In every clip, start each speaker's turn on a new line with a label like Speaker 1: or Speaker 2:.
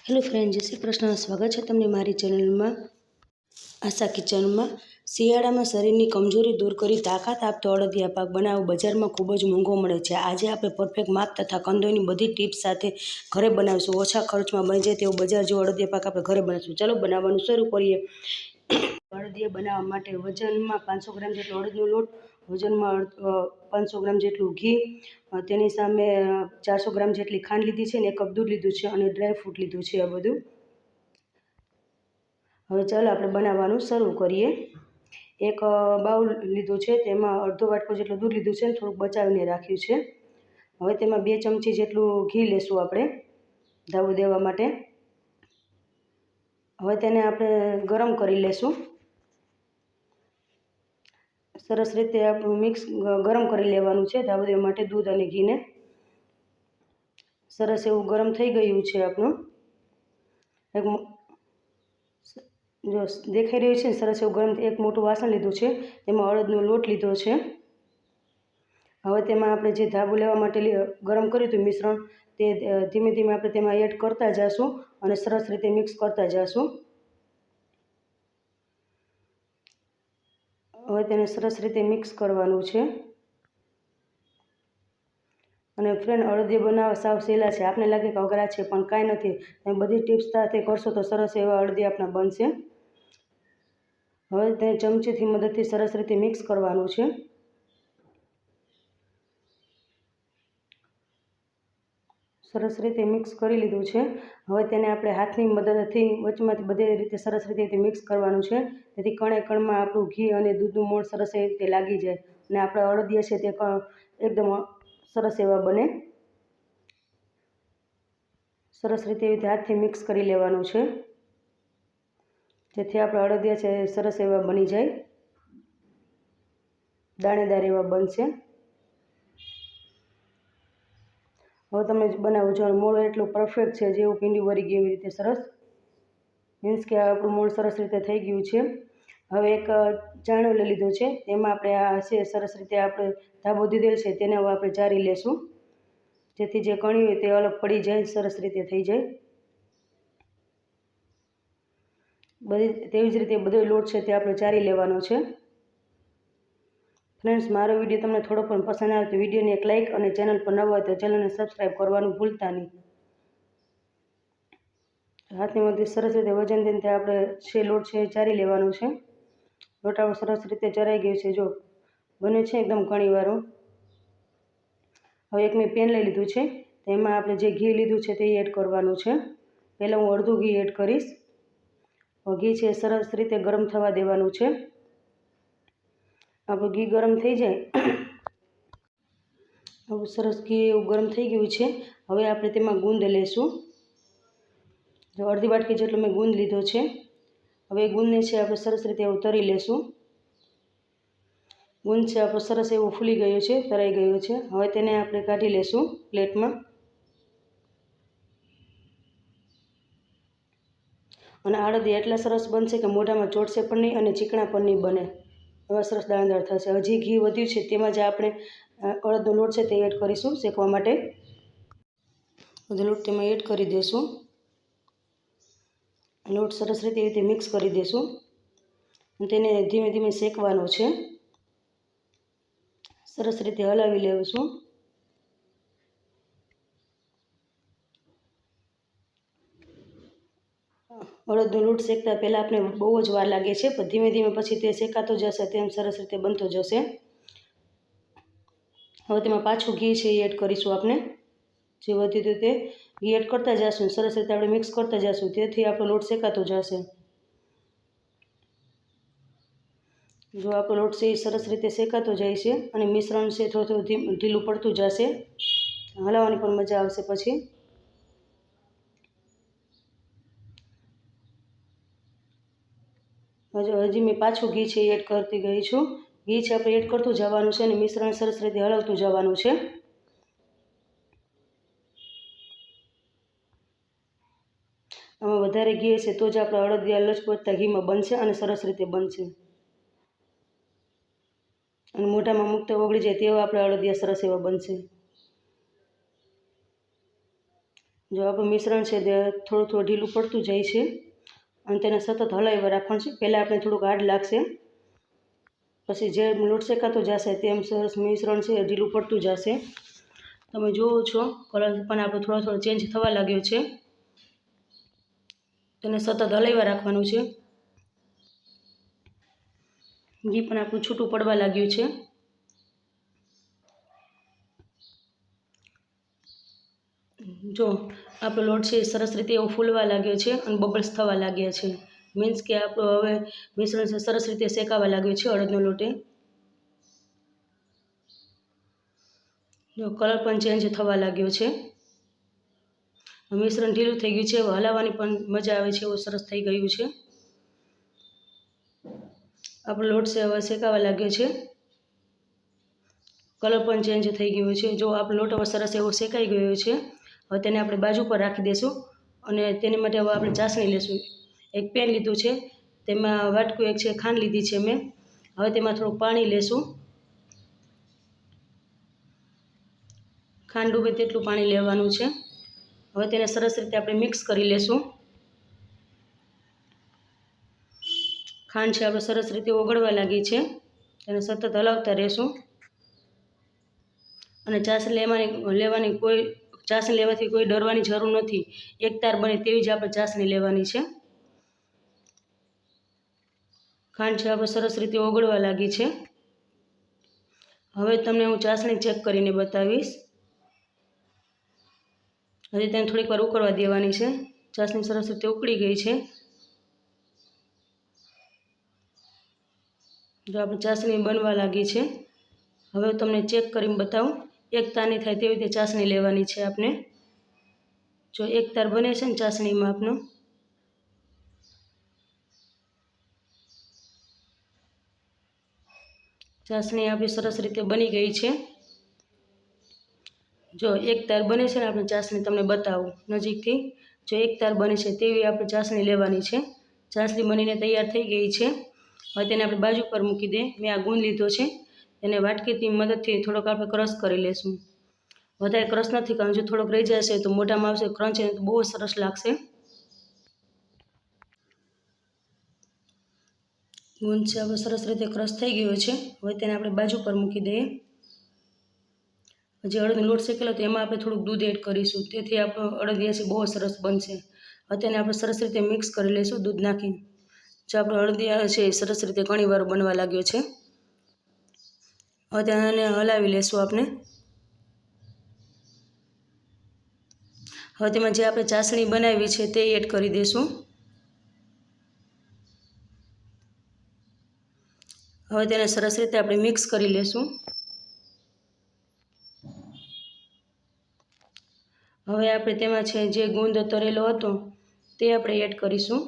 Speaker 1: Hello friend, જય શ્રી કૃષ્ણ. સ્વાગત છે તમને મારી ચેનલમાં આશા કિચનમાં. શિયાળામાં શરીરની કમજોરી દૂર કરી તાકાત આપતો અડદિયા પાક બનાવો બજારમાં ખૂબ જ મોંઘો મળે છે. આજે આપણે પરફેક્ટ માપ તથા કંદોની બધી ટિપ્સ સાથે ઘરે બનાવીશું. ઓછા ખર્ચમાં બની જાય તેવો બજાર જેવો અડદિયા પાક આપણે ઘરે બનાવીશું. ચાલો બનાવવાનું શરૂ કરીએ. અડદિયા બનાવવા માટે વજનમાં 500 ગ્રામ જેટલો અડદનો લોટ, વજનમાં 500 ગ્રામ જેટલું ઘી, તેની સામે 400 ગ્રામ જેટલી ખાંડ લીધી છે અને 1 કપ દૂધ લીધું છે અને ડ્રાય ફ્રૂટ લીધું છે. આ બધું હવે ચાલો આપણે બનાવવાનું શરૂ કરીએ. એક બાઉલ લીધું છે, તેમાં અડધો વાટકો જેટલું દૂધ લીધું છે અને થોડુંક બચાવીને રાખ્યું છે. હવે તેમાં 2 ચમચી જેટલું ઘી લેશું આપણે ધાબો દેવા માટે. હવે તેને આપણે ગરમ કરી લેશું. સરસ રીતે આપણું મિક્સ ગરમ કરી લેવાનું છે ધાબો દેવા માટે દૂધ અને ઘીને. સરસ એવું ગરમ થઈ ગયું છે આપણું. જો દેખાઈ રહ્યું છે સરસ એવું ગરમ. એક મોટું વાસણ લીધું છે, તેમાં અડદનો લોટ લીધો છે. હવે તેમાં આપણે જે ધાબો લેવા માટે ગરમ કર્યું હતું મિશ્રણ, તે ધીમે ધીમે આપણે તેમાં એડ કરતા જઈશું અને સરસ રીતે મિક્સ કરતા જઈશું. હવે તેને સરસ રીતે મિક્સ કરવાનું છે. અને ફ્રેન્ડ, અડદિયા બનાવવા સાવ સહેલા છે. આપને લાગે કે અઘરા છે, પણ કાંઈ નથી. તમે બધી ટિપ્સ સાથે કરશો તો સરસ એવા અડદિયા આપણા બનશે. હવે તેને ચમચીથી મદદથી સરસ રીતે મિક્સ કરવાનું છે. સરસ રીતે મિક્સ કરી લીધું છે. હવે તેને આપણે હાથની મદદથી વચમાંથી બધી રીતે સરસ રીતે મિક્સ કરવાનું છે, જેથી કણે કણમાં આપણું ઘી અને દૂધનું મોણ સરસ એ રીતે લાગી જાય અને આપણા અડદિયા છે તે એકદમ સરસ એવા બને. સરસ રીતે એવી રીતે હાથથી મિક્સ કરી લેવાનું છે, જેથી આપણા અડદિયા છે સરસ એવા બની જાય, દાણેદાર એવા બનશે. હવે તમે બનાવો જો મોણ એટલું પરફેક્ટ છે, જેવું પીંડી વળી ગઈ એવી રીતે સરસ, મીન્સ કે આપણું મોણ સરસ રીતે થઈ ગયું છે. હવે એક ચાણો લઈ લીધો છે, તેમાં આપણે આ છે સરસ રીતે આપણે ધાબો દીધેલ છે તેને હવે આપણે ચારી લેશું, જેથી જે કણી હોય તે અલગ પડી જાય, સરસ રીતે થઈ જાય. તેવી જ રીતે બધો લોટ છે તે આપણે ચારી લેવાનો છે. ફ્રેન્ડ્સ, મારો વિડીયો તમને થોડો પણ પસંદ આવે તો વિડીયોને એક લાઇક અને ચેનલ પર નવા હોય તો ચેનલને સબસ્ક્રાઈબ કરવાનું ભૂલતા નહીં. હાથની મદદથી સરસ રીતે વજન દઈને આપણે છે લોટ છે ચારી લેવાનો છે. લોટ આપણો સરસ રીતે ચરાઈ ગયો છે, જો બન્યું છે એકદમ કણીવાળું. હવે એક મેં પેન લઈ લીધું છે, તેમાં આપણે જે ઘી લીધું છે તે એડ કરવાનું છે. પહેલાં હું અડધું ઘી એડ કરીશ. ઘી છે સરસ રીતે ગરમ થવા દેવાનું છે. આપણું ઘી ગરમ થઈ જાય, આપણું સરસ ઘી એવું ગરમ થઈ ગયું છે. હવે આપણે તેમાં ગુંદ લેશું. જો અડધી વાટકી જેટલો મેં ગુંદ લીધો છે. હવે ગુંદને છે આપણે સરસ રીતે ઉતરી લેશું. ગુંદ છે આપણો સરસ એવું ફૂલી ગયું છે, તરાઈ ગયું છે. હવે તેને આપણે કાઢી લેશું પ્લેટમાં. અને અડદિયા એટલા સરસ બનશે કે મોઢામાં ચોટશે પણ નહીં અને ચીકણા પણ નહીં બને, એવા સરસ દાણેદાર થશે. હજી ઘી વધ્યું છે, તેમાં જ આપણે અડદનો લોટ છે તે એડ કરીશું શેકવા માટે. બધો લોટ તેમાં એડ કરી દઈશું. લોટ સરસ રીતે એવી રીતે મિક્સ કરી દઈશું અને તેને ધીમે ધીમે શેકવાનો છે. સરસ રીતે હલાવી લેશું. અડદનો લોટ શેકતા પહેલાં આપણે બહુ જ વાર લાગે છે, પણ ધીમે ધીમે પછી તે શેકાતો જશે તેમ સરસ રીતે બનતો જશે. હવે તેમાં પાછું ઘી છે એ એડ કરીશું. આપણે જે વધ્યું હતું તે ઘી એડ કરતા જઈશું, સરસ રીતે આપણે મિક્સ કરતા જઈશું, તેથી આપણો લોટ શેકાતો જશે. જો આપણો લોટ છે એ સરસ રીતે શેકાતો જાય છે અને મિશ્રણ છે થોડું થોડું ઢીલું પડતું જશે, હલાવવાની પણ મજા આવશે. પછી હજી મેં પાછું ઘી છે એડ કરતી ગઈ છું. ઘી છે આપણે એડ કરતું જવાનું છે અને મિશ્રણ સરસ રીતે હલાવતું જવાનું છે. આમાં વધારે ઘી હશે તો જ આપણા અડદિયા લચપચતા ઘીમાં બનશે અને સરસ રીતે બનશે. અને મોઢામાં મૂકતા ઓગળી જાય તેવા આપણા અડદિયા સરસ એવા બનશે. જો આપણું મિશ્રણ છે તે થોડું થોડું ઢીલું પડતું જાય છે અને તેને સતત હલાવ્યા રાખવાનું છે. પહેલાં આપણે થોડુંક હાર્ડ લાગશે, પછી જે લોટ શેકાતો જશે તેમ સરસ મિશ્રણ છે ઢીલું પડતું જશે. તમે જુઓ છો કલર પણ આપણો થોડો થોડો ચેન્જ થવા લાગ્યો છે. તેને સતત હલાવ્યા રાખવાનું છે. ઘી પણ આપણું છૂટું પડવા લાગ્યું છે. જો આપણો લોટ છે સરસ રીતે એવો ફૂલવા લાગ્યો છે અને બબલ્સ થવા લાગ્યા છે. મીન્સ કે આપણું હવે મિશ્રણ છે સરસ રીતે શેકાવા લાગ્યું છે અડદનો લોટે. જો કલર પણ ચેન્જ થવા લાગ્યો છે. મિશ્રણ ઢીલું થઈ ગયું છે, હવે હલાવવાની પણ મજા આવે છે એવું સરસ થઈ ગયું છે. આપણો લોટ છે હવે શેકાવા લાગ્યો છે. કલર પણ ચેન્જ થઈ ગયો છે. જો આપણો લોટ હવે સરસ એવો શેકાઈ ગયો છે. હવે તેને આપણે બાજુ પર રાખી દઈશું અને તેની માટે હવે આપણે ચાસણી લેશું. એક પેન લીધું છે, તેમાં વાટકું એક છે ખાંડ લીધી છે મેં. હવે તેમાં થોડું પાણી લેશું. ખાંડ ડૂબે તેટલું પાણી લેવાનું છે. હવે તેને સરસ રીતે આપણે મિક્સ કરી લેશું. ખાંડ છે આપણે સરસ રીતે ઓગળવા લાગી છે. તેને સતત હલાવતા રહેશું. અને ચાસણી લેવાથી કોઈ ડરવાની જરૂર નથી. એકતાર બને તેવી જ આપણે ચાસણી લેવાની છે. ખાંડ છે આપણે સરસ રીતે ઓગળવા લાગી છે. હવે તમને હું ચાસણી ચેક કરીને બતાવીશ. હજી તેને થોડીક વાર ઉકળવા દેવાની છે. ચાસણી સરસ રીતે ઉકળી ગઈ છે. જો આપણી ચાસણી બનવા લાગી છે. હવે તમને ચેક કરીને બતાવું. એક તારની થાય તેવી રીતે ચાસણી લેવાની છે આપણે. જો એક તાર બને છે ને ચાસણીમાં આપનો, ચાસણી આપણી સરસ રીતે બની ગઈ છે. જો એક તાર બને છે ને આપણે ચાસણી તમને બતાવું નજીકથી. જો એક તાર બને છે તેવી આપણે ચાસણી લેવાની છે. ચાસણી બનીને તૈયાર થઈ ગઈ છે. હવે તેને આપણે બાજુ પર મૂકી દે. મેં આ ગુંદ લીધો છે, તેને વાટકીની મદદથી થોડોક આપણે ક્રશ કરી લેશું. વધારે ક્રશ નથી કરવાનું. જો થોડોક રહી જશે તો મોઢામાં આવશે ક્રંચ તો બહુ સરસ લાગશે. ગુંદ છે હવે સરસ રીતે ક્રશ થઈ ગયો છે. હવે તેને આપણે બાજુ પર મૂકી દઈએ. જે અડદનો લોટ શેકેલો તો એમાં આપણે થોડુંક દૂધ એડ કરીશું, તેથી આપણો અડદિયા છે બહુ સરસ બનશે. હવે તેને આપણે સરસ રીતે મિક્સ કરી લઈશું દૂધ નાખીને. જો આપણો અડદિયા છે એ સરસ રીતે ઘણીવાર બનવા લાગ્યો છે. હવે તેને હલાવી લેશું આપણે. હવે તેમાં જે આપણે ચાસણી બનાવી છે તે એડ કરી દઈશું. હવે તેને સરસ રીતે આપણે મિક્સ કરી લેશું. હવે આપણે તેમાં છે જે ગુંદ તરેલો હતો તે આપણે એડ કરીશું.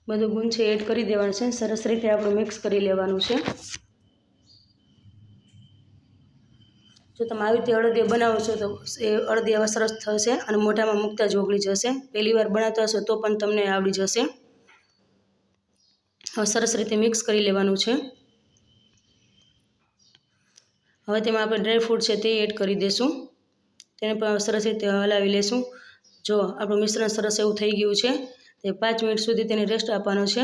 Speaker 1: બધું ગુંદ છે એડ કરી દેવાનું છે. સરસ રીતે આપણે મિક્સ કરી લેવાનું છે. જો તમે આવી રીતે અડદિયા બનાવો છો તો એ અડદિયા સરસ થશે અને મોઢામાં મૂકતા જ ઓગળી જશે. પહેલી વાર બનાવતા હશો તો પણ તમને આવડી જશે. હવે સરસ રીતે મિક્સ કરી લેવાનું છે. હવે તેમાં આપણે ડ્રાયફ્રૂટ છે તે એડ કરી દઈશું. તેને પણ સરસ રીતે હલાવી લેશું. જો આપણું મિશ્રણ સરસ એવું થઈ ગયું છે. તે 5 મિનિટ સુધી તેને રેસ્ટ આપવાનો છે.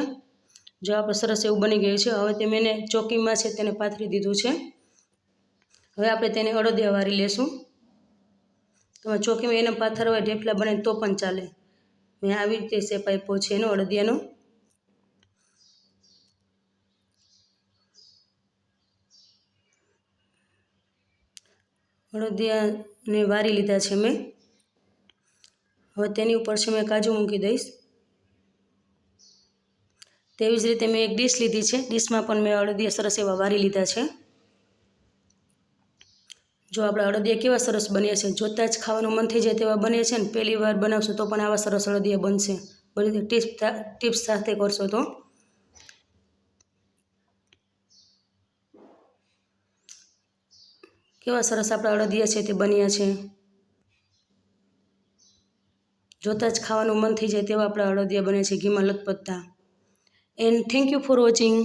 Speaker 1: જો આપણે સરસ એવું બની ગયું છે. હવે તે મેં ચોકીમાં છે તેને પાથરી દીધું છે. હવે આપણે તેને અડદિયા વારી લેશું. તમે ચોકીમાં એને પાથરવા ઢેફલા બને તો પણ ચાલે. મેં આવી રીતે શેપ આપ્યો છે એનો અડદિયાનો. અડદિયાને વારી લીધા છે મેં. હવે તેની ઉપર છે મેં કાજુ મૂકી દઈશ. તેવી જ રીતે મેં એક ડીશ લીધી છે. ડીશમાં પણ મેં અડદિયા સરસ એવા વારી લીધા છે. જો આપણા અડદિયા કેવા સરસ બન્યા છે. જોતાં જ ખાવાનું મન થઈ જાય તેવા બને છે ને. પહેલી વાર બનાવશો તો પણ આવા સરસ અડદિયા બનશે. બધી ટિપ્સ સાથે કરશો તો. કેવા સરસ આપણા અડદિયા છે તે બન્યા છે. જોતાં જ ખાવાનું મન થઈ જાય તેવા આપણા અડદિયા બને છે ઘીમાં લથપથતા. And thank you for watching.